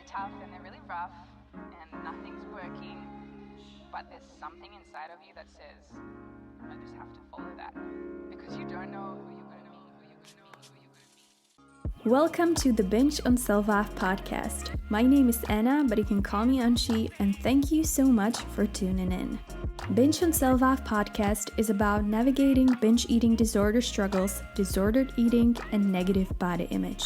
really tough and they're really rough and nothing's working, but there's something inside of you that says, I just have to follow that because you don't know who you're going to meet. Welcome to the Binge on Self-Love podcast. My name is Anna, but you can call me Anci, and thank you so much for tuning in. Binge on Self-Love podcast is about navigating binge eating disorder struggles, disordered eating, and negative body image.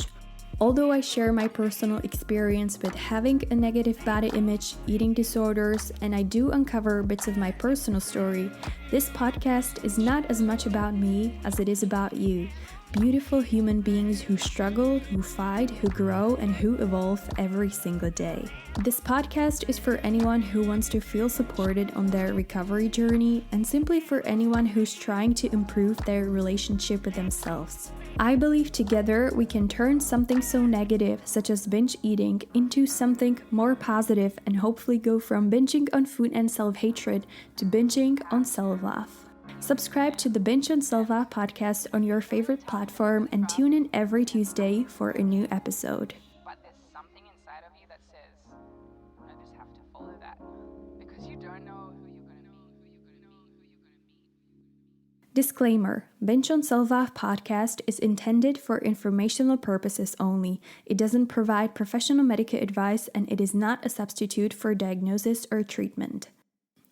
Although I share my personal experience with having a negative body image, eating disorders, and I do uncover bits of my personal story, this podcast is not as much about me as it is about you. Beautiful human beings who struggle, who fight, who grow, and who evolve every single day. This podcast is for anyone who wants to feel supported on their recovery journey and simply for anyone who's trying to improve their relationship with themselves. I believe together we can turn something so negative, such as binge eating, into something more positive and hopefully go from binging on food and self-hatred to binging on self-love. Subscribe to the Binge on Self-Love podcast on your favorite platform and tune in every Tuesday for a new episode. But there's something inside of you that says, I just have to follow that because you don't know who you're going to meet. Disclaimer: Binge on Self-Love podcast is intended for informational purposes only. It doesn't provide professional medical advice and it is not a substitute for diagnosis or treatment.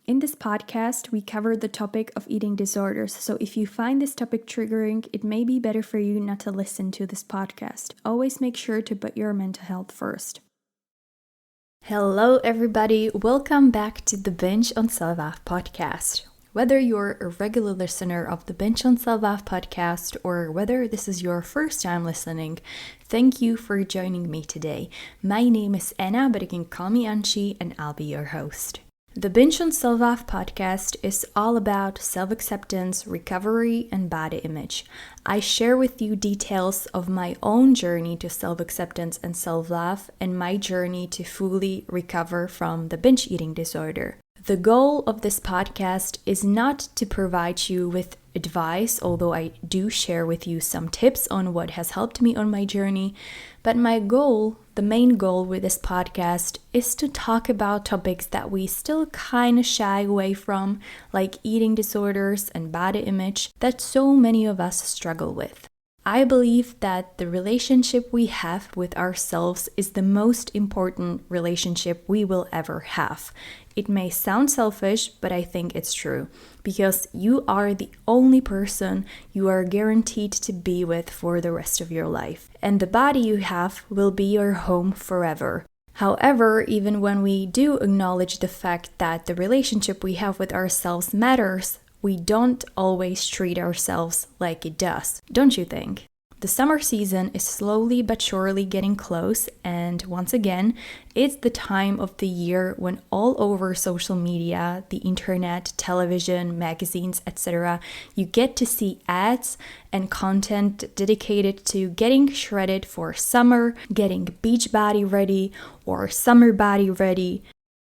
In this podcast, we cover the topic of eating disorders, so if you find this topic triggering, it may be better for you not to listen to this podcast. Always make sure to put your mental health first. Hello everybody, welcome back to the Binge on Self-Love podcast. Whether you're a regular listener of the Binge on Self-Love podcast or whether this is your first time listening, thank you for joining me today. My name is Anna, but you can call me Anci and I'll be your host. The Binge on Self-Love podcast is all about self-acceptance, recovery, and body image. I share with you details of my own journey to self-acceptance and self-love and my journey to fully recover from the binge eating disorder. The goal of this podcast is not to provide you with advice, although I do share with you some tips on what has helped me on my journey, but my goal, the main goal with this podcast, is to talk about topics that we still kind of shy away from, like eating disorders and body image that so many of us struggle with. I believe that the relationship we have with ourselves is the most important relationship we will ever have. It may sound selfish, but I think it's true, because you are the only person you are guaranteed to be with for the rest of your life, and the body you have will be your home forever. However, even when we do acknowledge the fact that the relationship we have with ourselves matters, we don't always treat ourselves like it does, don't you think? The summer season is slowly but surely getting close, and once again, it's the time of the year when all over social media, the internet, television, magazines, etc., you get to see ads and content dedicated to getting shredded for summer, getting beach body ready, or summer body ready.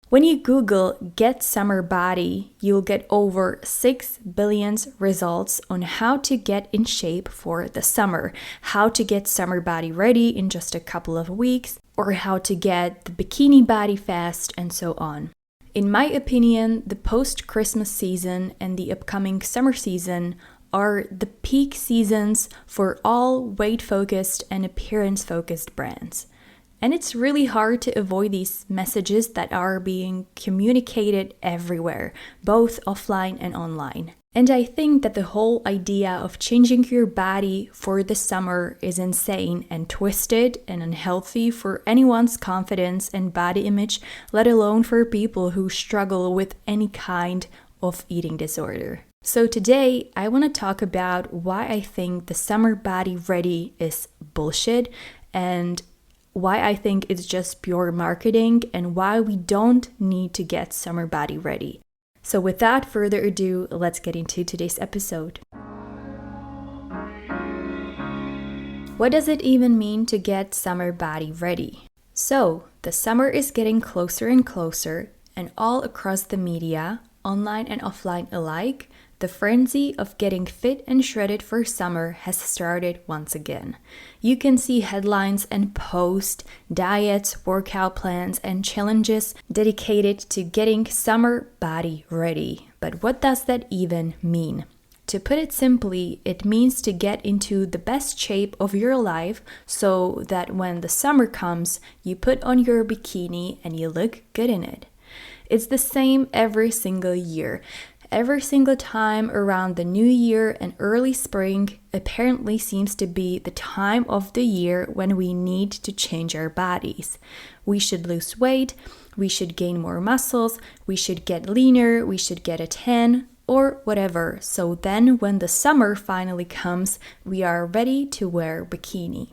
When you Google "get summer body," you'll get over 6 billion results on how to get in shape for the summer, how to get summer body ready in just a couple of weeks, or how to get the bikini body fast, and so on. In my opinion, the post-Christmas season and the upcoming summer season are the peak seasons for all weight-focused and appearance-focused brands. And it's really hard to avoid these messages that are being communicated everywhere, both offline and online. And I think that the whole idea of changing your body for the summer is insane and twisted and unhealthy for anyone's confidence and body image, let alone for people who struggle with any kind of eating disorder. So today, I want to talk about why I think the summer body ready is bullshit and why I think it's just pure marketing and why we don't need to get summer body ready. So without further ado, let's get into today's episode. What does it even mean to get summer body ready? So, the summer is getting closer and closer, and all across the media, online and offline alike, The frenzy of getting fit and shredded for summer has started once again. You can see headlines and posts, diets, workout plans, and challenges dedicated to getting summer body ready. But what does that even mean? To put it simply, it means to get into the best shape of your life so that when the summer comes, you put on your bikini and you look good in it. It's the same every single year. Every single time around the new year and early spring apparently seems to be the time of the year when we need to change our bodies. We should lose weight, we should gain more muscles, we should get leaner, we should get a tan, or whatever. So then when the summer finally comes, we are ready to wear bikini.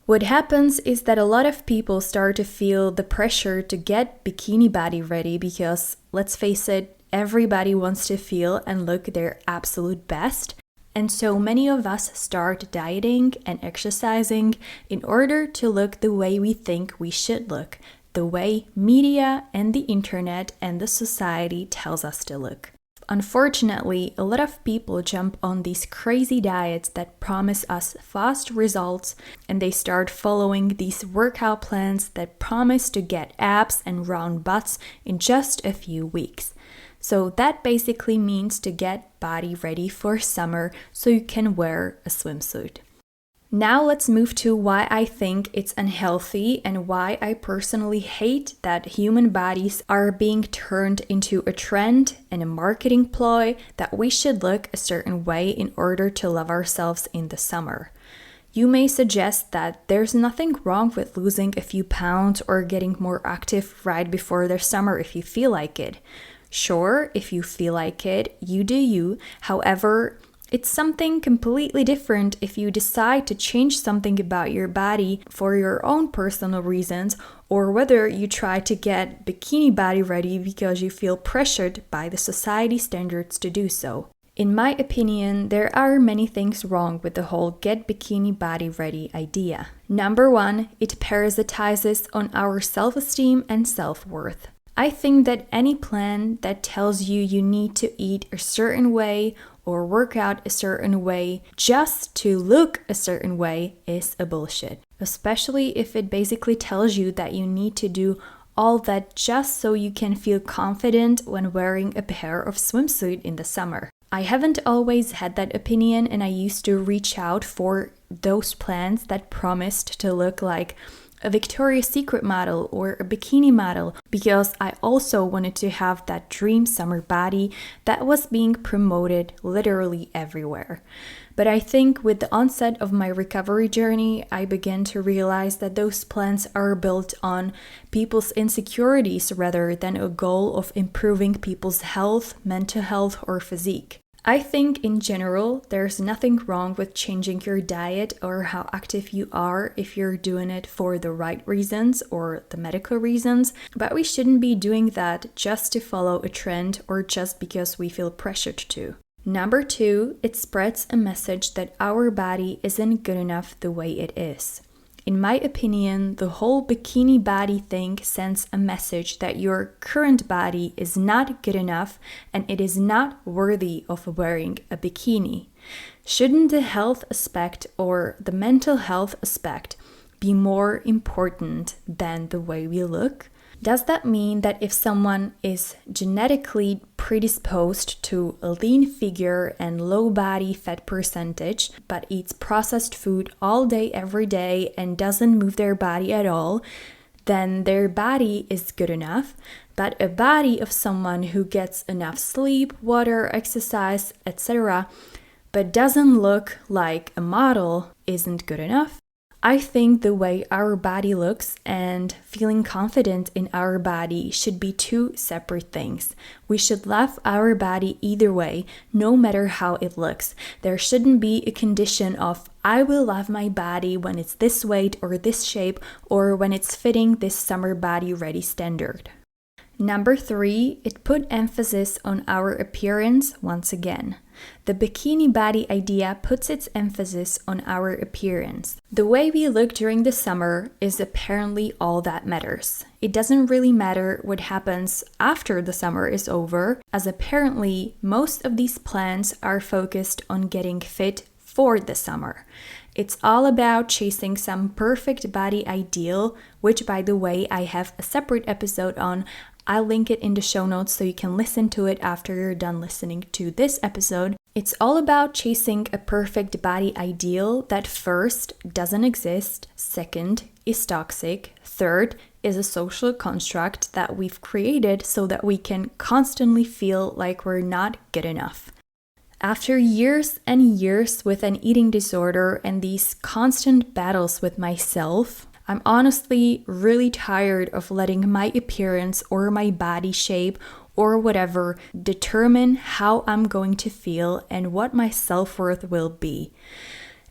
What happens is that a lot of people start to feel the pressure to get bikini body ready because, let's face it, everybody wants to feel and look their absolute best. And so many of us start dieting and exercising in order to look the way we think we should look, the way media and the internet and the society tells us to look. Unfortunately, a lot of people jump on these crazy diets that promise us fast results, and they start following these workout plans that promise to get abs and round butts in just a few weeks. So that basically means to get body ready for summer so you can wear a swimsuit. Now let's move to why I think it's unhealthy and why I personally hate that human bodies are being turned into a trend and a marketing ploy that we should look a certain way in order to love ourselves in the summer. You may suggest that there's nothing wrong with losing a few pounds or getting more active right before the summer if you feel like it. Sure, if you feel like it, you do you. However, it's something completely different if you decide to change something about your body for your own personal reasons, or whether you try to get bikini body ready because you feel pressured by the society standards to do so. In my opinion, there are many things wrong with the whole get bikini body ready idea. Number one, it parasitizes on our self-esteem and self-worth. I think that any plan that tells you you need to eat a certain way or work out a certain way just to look a certain way is a bullshit. Especially if it basically tells you that you need to do all that just so you can feel confident when wearing a pair of swimsuit in the summer. I haven't always had that opinion, and I used to reach out for those plans that promised to look like a Victoria's Secret model or a bikini model, because I also wanted to have that dream summer body that was being promoted literally everywhere. But I think with the onset of my recovery journey, I began to realize that those plans are built on people's insecurities rather than a goal of improving people's health, mental health, or physique. I think in general, there's nothing wrong with changing your diet or how active you are if you're doing it for the right reasons or the medical reasons, but we shouldn't be doing that just to follow a trend or just because we feel pressured to. Number two, it spreads a message that our body isn't good enough the way it is. In my opinion, the whole bikini body thing sends a message that your current body is not good enough and it is not worthy of wearing a bikini. Shouldn't the health aspect or the mental health aspect be more important than the way we look? Does that mean that if someone is genetically predisposed to a lean figure and low body fat percentage, but eats processed food all day, every day, and doesn't move their body at all, then their body is good enough, but a body of someone who gets enough sleep, water, exercise, etc., but doesn't look like a model isn't good enough? I think the way our body looks and feeling confident in our body should be two separate things. We should love our body either way, no matter how it looks. There shouldn't be a condition of, I will love my body when it's this weight or this shape or when it's fitting this summer body ready standard. Number 3, it put emphasis on our appearance once again. The bikini body idea puts its emphasis on our appearance. The way we look during the summer is apparently all that matters. It doesn't really matter what happens after the summer is over, as apparently most of these plans are focused on getting fit for the summer. It's all about chasing some perfect body ideal, which by the way, I have a separate episode on. I'll link it in the show notes so you can listen to it after you're done listening to this episode. It's all about chasing a perfect body ideal that first doesn't exist, second is toxic, third is a social construct that we've created so that we can constantly feel like we're not good enough. After years and years with an eating disorder and these constant battles with myself, I'm honestly really tired of letting my appearance or my body shape or whatever determine how I'm going to feel and what my self-worth will be.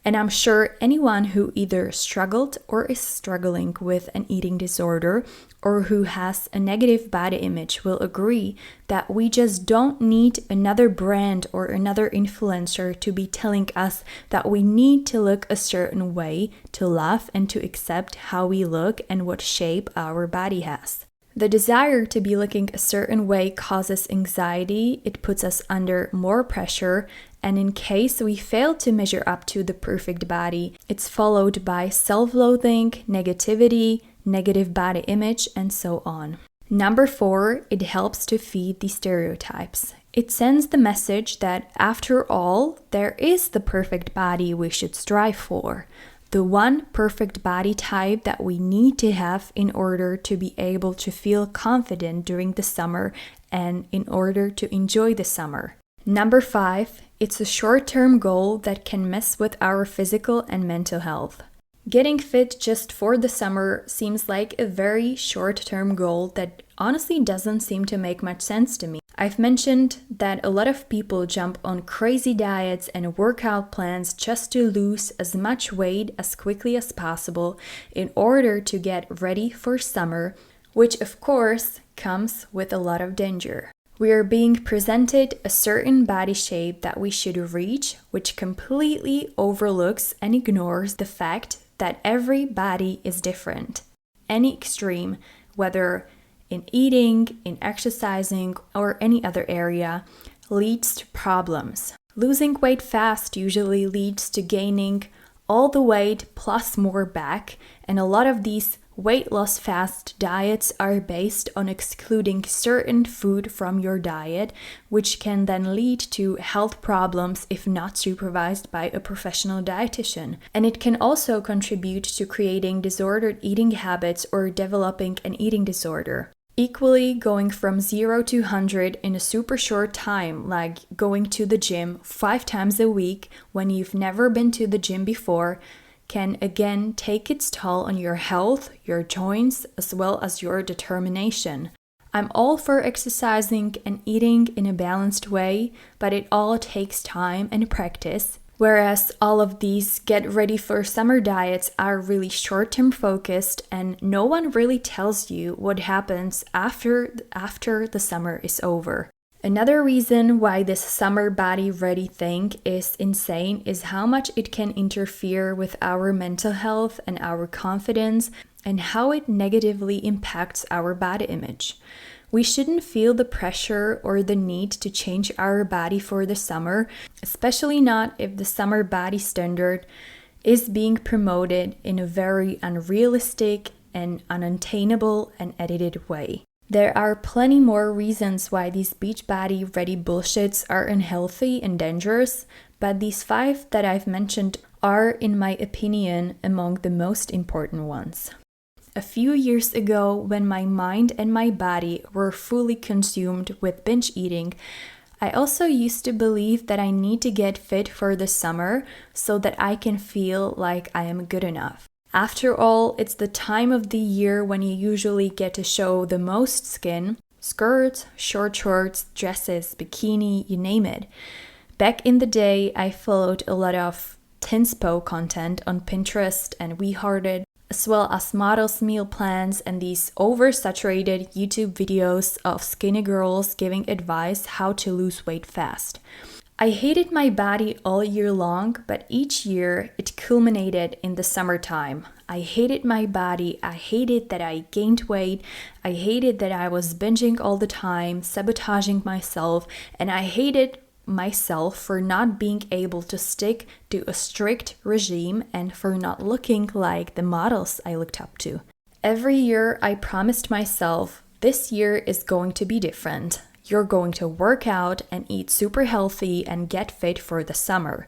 And I'm sure anyone who either struggled or is struggling with an eating disorder or who has a negative body image will agree that we just don't need another brand or another influencer to be telling us that we need to look a certain way to love and to accept how we look and what shape our body has. The desire to be looking a certain way causes anxiety, it puts us under more pressure, and in case we fail to measure up to the perfect body, it's followed by self-loathing, negativity, negative body image, and so on. Number 4, it helps to feed the stereotypes. It sends the message that after all, there is the perfect body we should strive for. The one perfect body type that we need to have in order to be able to feel confident during the summer and in order to enjoy the summer. Number 5, it's a short-term goal that can mess with our physical and mental health. Getting fit just for the summer seems like a very short-term goal that honestly doesn't seem to make much sense to me. I've mentioned that a lot of people jump on crazy diets and workout plans just to lose as much weight as quickly as possible in order to get ready for summer, which of course comes with a lot of danger. We are being presented a certain body shape that we should reach, which completely overlooks and ignores the fact that every body is different. Any extreme, whether in eating, in exercising, or any other area, leads to problems. Losing weight fast usually leads to gaining all the weight plus more back, and a lot of these weight loss fast diets are based on excluding certain food from your diet, which can then lead to health problems if not supervised by a professional dietitian. And it can also contribute to creating disordered eating habits or developing an eating disorder. Equally, going from 0 to 100 in a super short time, like going to the gym 5 times a week when you've never been to the gym before, can again take its toll on your health, your joints, as well as your determination. I'm all for exercising and eating in a balanced way, but it all takes time and practice. Whereas all of these get ready for summer diets are really short-term focused and no one really tells you what happens after the summer is over. Another reason why this summer body ready thing is insane is how much it can interfere with our mental health and our confidence and how it negatively impacts our body image. We shouldn't feel the pressure or the need to change our body for the summer, especially not if the summer body standard is being promoted in a very unrealistic and unattainable and edited way. There are plenty more reasons why these beach body ready bullshits are unhealthy and dangerous, but these 5 that I've mentioned are, in my opinion, among the most important ones. A few years ago, when my mind and my body were fully consumed with binge eating, I also used to believe that I need to get fit for the summer so that I can feel like I am good enough. After all, it's the time of the year when you usually get to show the most skin, skirts, short shorts, dresses, bikini, you name it. Back in the day, I followed a lot of Tinspo content on Pinterest and we hearted as well as models' meal plans and these oversaturated YouTube videos of skinny girls giving advice how to lose weight fast. I hated my body all year long, but each year it culminated in the summertime. I hated my body. I hated that I gained weight. I hated that I was binging all the time, sabotaging myself, and I hated myself for not being able to stick to a strict regime and for not looking like the models I looked up to. Every year I promised myself, this year is going to be different. You're going to work out and eat super healthy and get fit for the summer.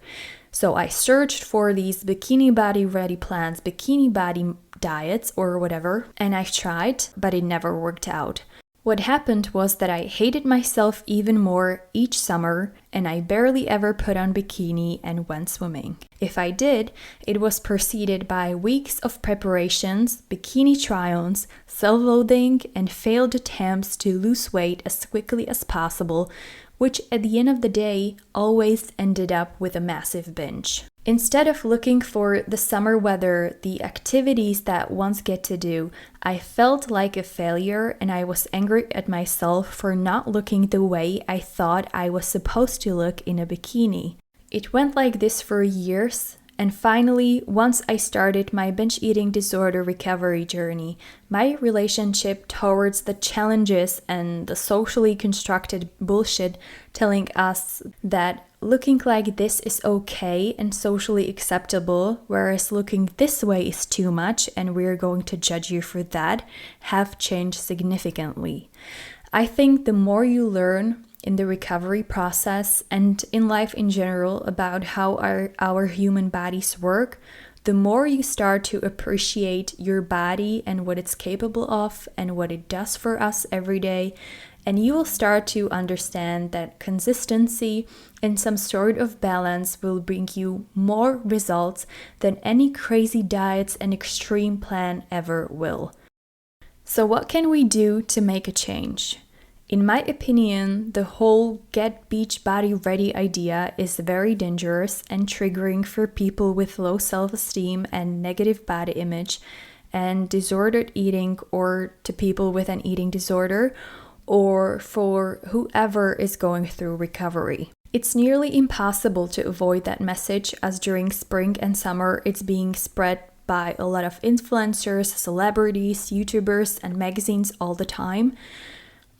So I searched for these bikini body ready plans, bikini body diets or whatever, and I tried, but it never worked out. What happened was that I hated myself even more each summer, and I barely ever put on bikini and went swimming. If I did, it was preceded by weeks of preparations, bikini try-ons, self-loathing, and failed attempts to lose weight as quickly as possible, which at the end of the day always ended up with a massive binge. Instead of looking for the summer weather, the activities that ones get to do, I felt like a failure and I was angry at myself for not looking the way I thought I was supposed to look in a bikini. It went like this for years, and finally, once I started my binge eating disorder recovery journey, my relationship towards the challenges and the socially constructed bullshit telling us that looking like this is okay and socially acceptable, whereas looking this way is too much and we're going to judge you for that, have changed significantly. I think the more you learn in the recovery process and in life in general about how our human bodies work, the more you start to appreciate your body and what it's capable of and what it does for us every day. And you will start to understand that consistency and some sort of balance will bring you more results than any crazy diets and extreme plan ever will. So what can we do to make a change? In my opinion, the whole get beach body ready idea is very dangerous and triggering for people with low self-esteem and negative body image and disordered eating, or to people with an eating disorder, or for whoever is going through recovery. It's nearly impossible to avoid that message, as during spring and summer it's being spread by a lot of influencers, celebrities, YouTubers, and magazines all the time.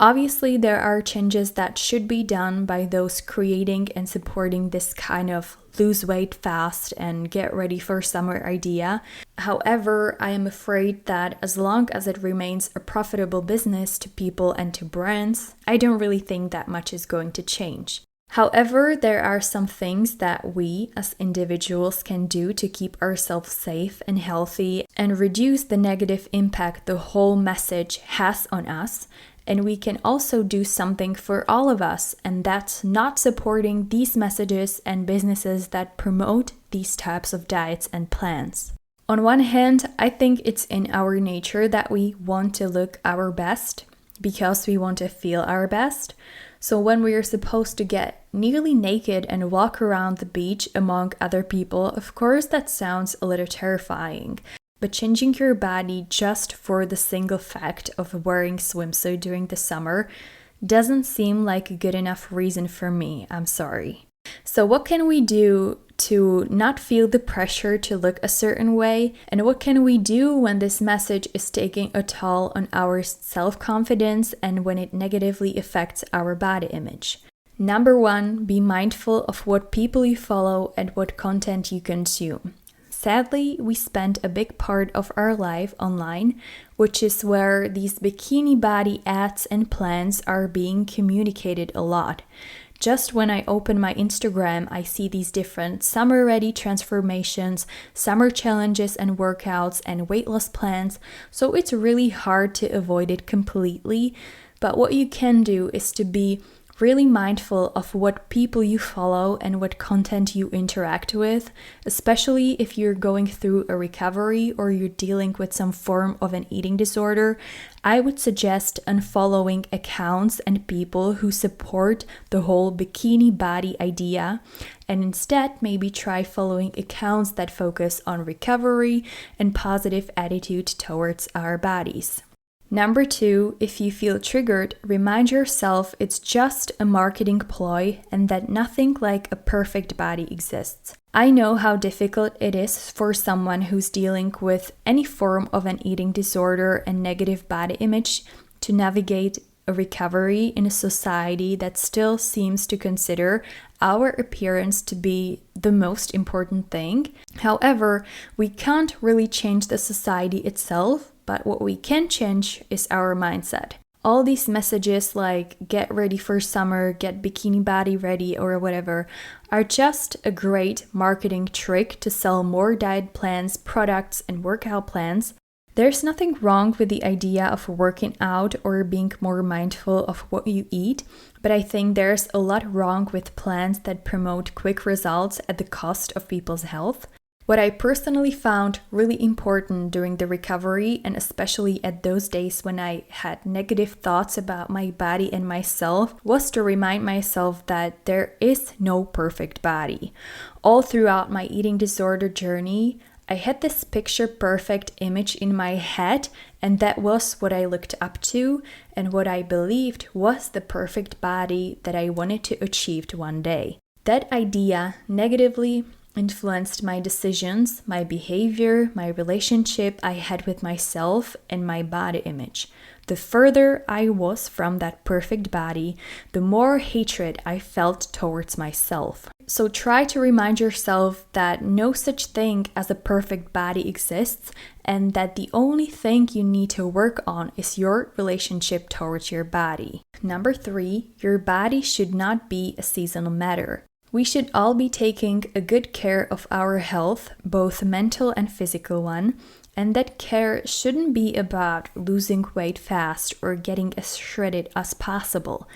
Obviously, there are changes that should be done by those creating and supporting this kind of lose weight fast and get ready for summer idea. However, I am afraid that as long as it remains a profitable business to people and to brands, I don't really think that much is going to change. However, there are some things that we as individuals can do to keep ourselves safe and healthy and reduce the negative impact the whole message has on us. And we can also do something for all of us, and that's not supporting these messages and businesses that promote these types of diets and plans. On one hand, I think it's in our nature that we want to look our best because we want to feel our best. So when we are supposed to get nearly naked and walk around the beach among other people, of course that sounds a little terrifying. But changing your body just for the single fact of wearing swimsuit during the summer doesn't seem like a good enough reason for me, I'm sorry. So what can we do to not feel the pressure to look a certain way? And what can we do when this message is taking a toll on our self-confidence and when it negatively affects our body image? Number 1, be mindful of what people you follow and what content you consume. Sadly, we spend a big part of our life online, which is where these bikini body ads and plans are being communicated a lot. Just when I open my Instagram, I see these different summer-ready transformations, summer challenges and workouts, and weight loss plans, so it's really hard to avoid it completely. But what you can do is to be really mindful of what people you follow and what content you interact with, especially if you're going through a recovery or you're dealing with some form of an eating disorder. I would suggest unfollowing accounts and people who support the whole bikini body idea, and instead maybe try following accounts that focus on recovery and positive attitude towards our bodies. Number 2, if you feel triggered, remind yourself it's just a marketing ploy and that nothing like a perfect body exists. I know how difficult it is for someone who's dealing with any form of an eating disorder and negative body image to navigate a recovery in a society that still seems to consider our appearance to be the most important thing. However, we can't really change the society itself, but what we can change is our mindset. All these messages like get ready for summer, get bikini body ready or whatever are just a great marketing trick to sell more diet plans, products, and workout plans. There's nothing wrong with the idea of working out or being more mindful of what you eat, but I think there's a lot wrong with plans that promote quick results at the cost of people's health. What I personally found really important during the recovery, and especially at those days when I had negative thoughts about my body and myself, was to remind myself that there is no perfect body. All throughout my eating disorder journey, I had this picture perfect image in my head, and that was what I looked up to and what I believed was the perfect body that I wanted to achieve one day. That idea negatively influenced my decisions, my behavior, my relationship I had with myself, and my body image. The further I was from that perfect body, the more hatred I felt towards myself. So try to remind yourself that no such thing as a perfect body exists, and that the only thing you need to work on is your relationship towards your body. Number 3, your body should not be a seasonal matter. We should all be taking a good care of our health, both mental and physical one, and that care shouldn't be about losing weight fast or getting as shredded as possible.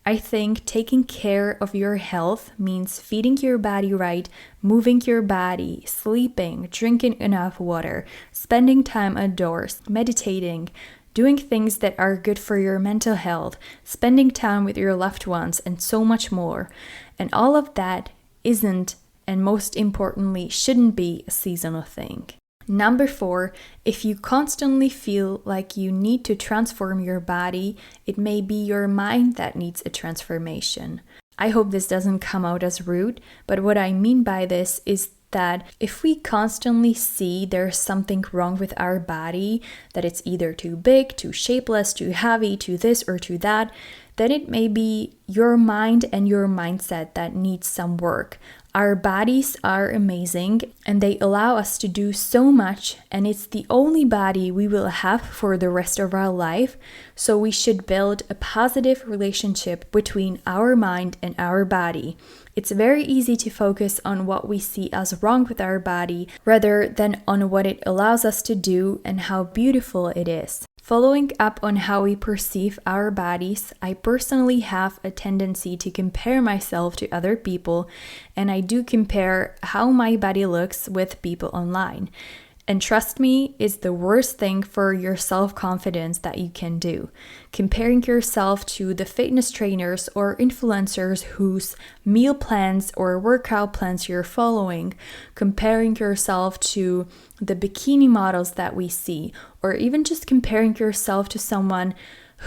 I think taking care of your health means feeding your body right, moving your body, sleeping, drinking enough water, spending time outdoors, meditating, doing things that are good for your mental health, spending time with your loved ones, and so much more. And all of that isn't, and most importantly, shouldn't be a seasonal thing. Number 4, if you constantly feel like you need to transform your body, it may be your mind that needs a transformation. I hope this doesn't come out as rude, but what I mean by this is that if we constantly see there's something wrong with our body, that it's either too big, too shapeless, too heavy, too this or too that, then it may be your mind and your mindset that needs some work. Our bodies are amazing and they allow us to do so much, and it's the only body we will have for the rest of our life. So we should build a positive relationship between our mind and our body. It's very easy to focus on what we see as wrong with our body rather than on what it allows us to do and how beautiful it is. Following up on how we perceive our bodies, I personally have a tendency to compare myself to other people, and I do compare how my body looks with people online. And trust me, it's the worst thing for your self-confidence that you can do. Comparing yourself to the fitness trainers or influencers whose meal plans or workout plans you're following, comparing yourself to the bikini models that we see, or even just comparing yourself to someone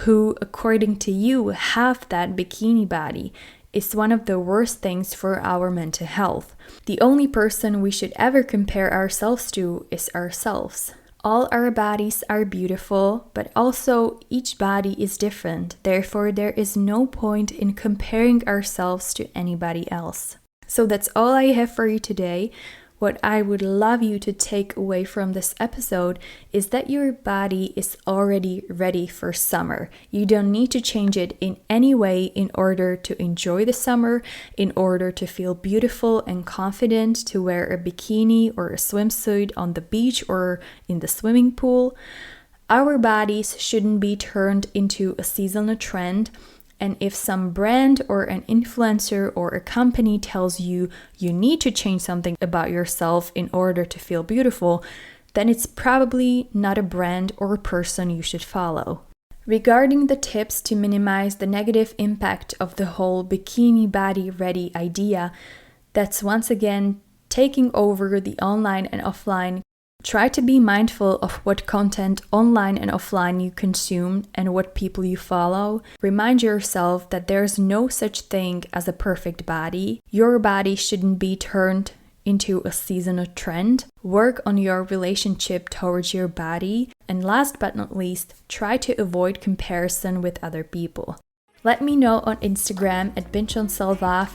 who, according to you, have that bikini body, is one of the worst things for our mental health. The only person we should ever compare ourselves to is ourselves. All our bodies are beautiful, but also each body is different. Therefore, there is no point in comparing ourselves to anybody else. So that's all I have for you today. What I would love you to take away from this episode is that your body is already ready for summer. You don't need to change it in any way in order to enjoy the summer, in order to feel beautiful and confident to wear a bikini or a swimsuit on the beach or in the swimming pool. Our bodies shouldn't be turned into a seasonal trend, And if some brand or an influencer or a company tells you you need to change something about yourself in order to feel beautiful, then it's probably not a brand or a person you should follow. Regarding the tips to minimize the negative impact of the whole bikini body ready idea, that's once again taking over the online and offline. Try to be mindful of what content online and offline you consume and what people you follow. Remind yourself that there's no such thing as a perfect body. Your body shouldn't be turned into a seasonal trend. Work on your relationship towards your body. And last but not least, try to avoid comparison with other people. Let me know on Instagram at Binge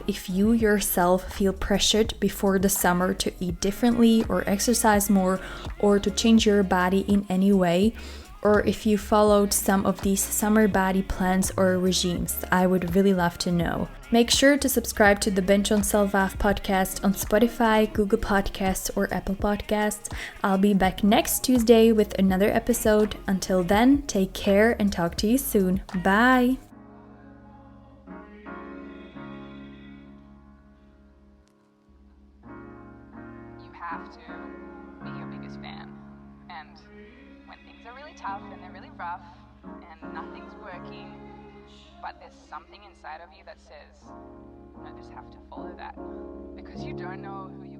if you yourself feel pressured before the summer to eat differently or exercise more or to change your body in any way, or if you followed some of these summer body plans or regimes. I would really love to know. Make sure to subscribe to the Binge podcast on Spotify, Google Podcasts, or Apple Podcasts. I'll be back next Tuesday with another episode. Until then, take care and talk to you soon. Bye! Have to be your biggest fan. And when things are really tough and they're really rough and nothing's working, but there's something inside of you that says, I just have to follow that. Because you don't know who you